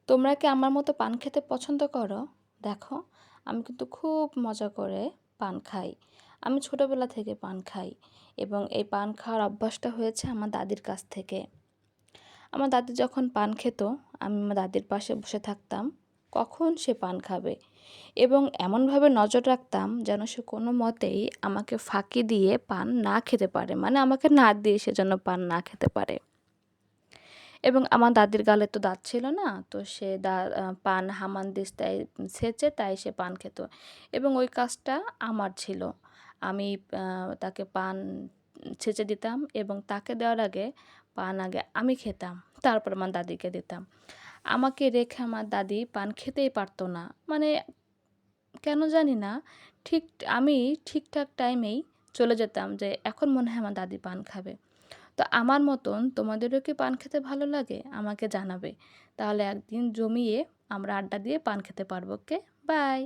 তোমরা কি আমার মতো পান খেতে পছন্দ করো? দেখো, আমি কিন্তু খুব মজা করে পান খাই। আমি ছোটোবেলা থেকে পান খাই এবং এই পান খাওয়ার অভ্যাসটা হয়েছে আমার দাদির কাছ থেকে। আমার দাদি যখন পান খেত, আমি আমার দাদির পাশে বসে থাকতাম, কখন সে পান খাবে এবং এমনভাবে নজর রাখতাম যেন সে কোনো মতেই আমাকে ফাঁকি দিয়ে পান না খেতে পারে। মানে আমাকে না দিয়ে সে যেন পান না খেতে পারে। এবং আমার দাদির গালে তো দাঁত ছিল না। তো সে পান হামানদিস্তায় ছেঁচে তাই সে পান খেত। এবং ওই কাজটা আমার ছিল। আমি তাকে পান ছেঁচে দিতাম এবং তাকে দেওয়ার আগে পান আগে আমি খেতাম। তারপর আমার দাদিকে দিতাম। আমাকে রেখে আমার দাদি পান খেতেই পারত না। মানে কেন জানি না, ঠিক আমি ঠিকঠাক টাইমেই চলে যেতাম যে এখন মনে হয় আমার দাদি পান খাবে। তো আমার মতন তোমাদেরও কি পান খেতে ভালো লাগে? আমাকে জানাবে। তাহলে একদিন জমিয়ে আমরা আড্ডা দিয়ে পান খেতে পারবো। ওকে? বাই।